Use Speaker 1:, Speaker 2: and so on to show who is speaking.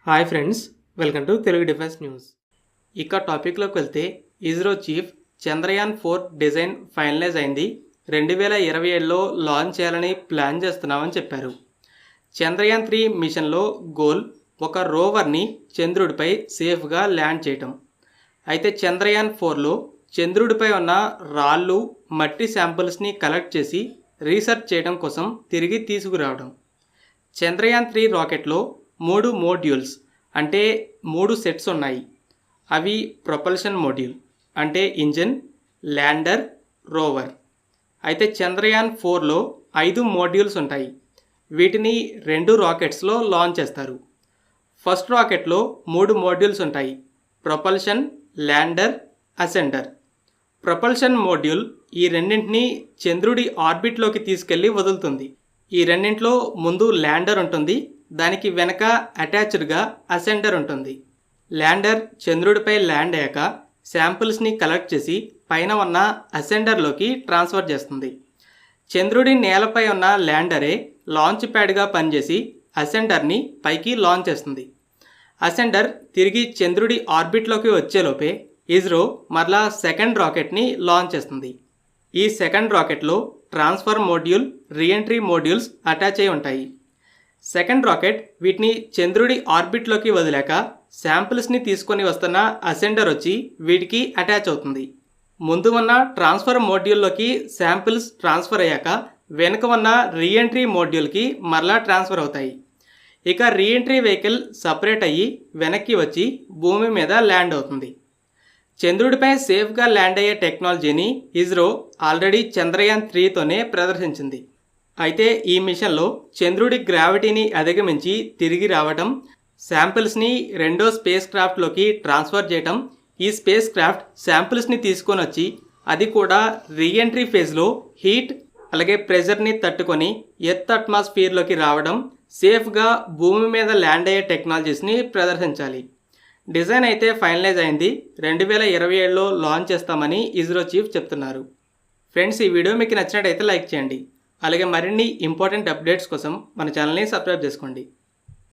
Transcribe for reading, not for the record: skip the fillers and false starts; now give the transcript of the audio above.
Speaker 1: Hi friends, welcome to Telugu defence news. ఇక టాపిక్లోకి వెళ్తే ఇస్రో చీఫ్ చంద్రయాన్-4 డిజైన్ ఫైనలైజ్ అయింది. 2027లో లాంచ్ చేయాలని ప్లాన్ చేస్తున్నామని చెప్పారు. చంద్రయాన్-3 మిషన్లో గోల్ ఒక రోవర్ని చంద్రుడిపై సేఫ్గా ల్యాండ్ చేయటం. అయితే చంద్రయాన్-4లో చంద్రుడిపై ఉన్న రాళ్ళు, మట్టి శాంపుల్స్ని కలెక్ట్ చేసి రీసెర్చ్ చేయడం కోసం తిరిగి తీసుకురావడం. చంద్రయాన్-3 రాకెట్లో 3 మోడ్యూల్స్ అంటే 3 సెట్స్ ఉన్నాయి. అవి ప్రొపల్షన్ మోడ్యూల్ అంటే ఇంజిన్, ల్యాండర్, రోవర్. అయితే చంద్రయాన్-4లో 5 మోడ్యూల్స్ ఉంటాయి. వీటిని 2 రాకెట్స్లో లాంచ్ చేస్తారు. ఫస్ట్ రాకెట్లో 3 మోడ్యూల్స్ ఉంటాయి: propulsion, lander, ascender. Propulsion module ఈ రెండింటిని చంద్రుడి ఆర్బిట్లోకి తీసుకెళ్లి వదులుతుంది. ఈ రెండింటిలో ముందు ల్యాండర్ ఉంటుంది, దానికి వెనక అటాచ్డ్గా అసెండర్ ఉంటుంది. ల్యాండర్ చంద్రుడిపై ల్యాండ్ అయ్యాక శాంపిల్స్ని కలెక్ట్ చేసి పైన ఉన్న అసెండర్లోకి ట్రాన్స్ఫర్ చేస్తుంది. చంద్రుడి నేలపై ఉన్న ల్యాండరే లాంచ్ ప్యాడ్గా పనిచేసి అసెండర్ని పైకి లాంచ్ చేస్తుంది. అసెండర్ తిరిగి చంద్రుడి ఆర్బిట్లోకి వచ్చేలోపే ఇస్రో మరలా సెకండ్ రాకెట్ని లాంచ్ చేస్తుంది. ఈ సెకండ్ రాకెట్లో transfer module, reentry modules attach అయి ఉంటాయి. సెకండ్ రాకెట్ వీటిని చంద్రుడి ఆర్బిట్లోకి వదిలాక శాంపిల్స్ని తీసుకొని వస్తున్న అసెండర్ వచ్చి వీటికి అటాచ్ అవుతుంది. ముందు ఉన్న ట్రాన్స్ఫర్ మోడ్యూల్లోకి శాంపిల్స్ ట్రాన్స్ఫర్ అయ్యాక వెనుక ఉన్న రీఎంట్రీ మోడ్యూల్కి మరలా ట్రాన్స్ఫర్ అవుతాయి. ఇక రీఎంట్రీ వెహికల్ సపరేట్ అయ్యి వెనక్కి వచ్చి భూమి మీద ల్యాండ్ అవుతుంది. చంద్రుడిపై సేఫ్గా ల్యాండ్ అయ్యే టెక్నాలజీని ఇస్రో ఆల్రెడీ చంద్రయాన్-3తోనే ప్రదర్శించింది. అయితే ఈ మిషన్లో చంద్రుడి గ్రావిటీని అధిగమించి తిరిగి రావడం, శాంపిల్స్ని రెండో స్పేస్ క్రాఫ్ట్లోకి ట్రాన్స్ఫర్ చేయటం, ఈ స్పేస్ క్రాఫ్ట్ శాంపిల్స్ని తీసుకొని వచ్చి అది కూడా రీఎంట్రీ ఫేజ్లో హీట్ అలాగే ప్రెషర్ని తట్టుకొని ఎర్త్ అట్మాస్ఫియర్లోకి రావడం, సేఫ్గా భూమి మీద ల్యాండ్ అయ్యే టెక్నాలజీస్ని ప్రదర్శించాలి. డిజైన్ అయితే ఫైనలైజ్ అయింది. 2027లో లాంచ్ చేస్తామని ఇస్రో చీఫ్ చెప్తున్నారు. ఫ్రెండ్స్, ఈ వీడియో మీకు నచ్చినట్టయితే లైక్ చేయండి. అలాగే మరిన్ని ఇంపార్టెంట్ అప్డేట్స్ కోసం మన ఛానల్ని సబ్స్క్రైబ్ చేసుకోండి.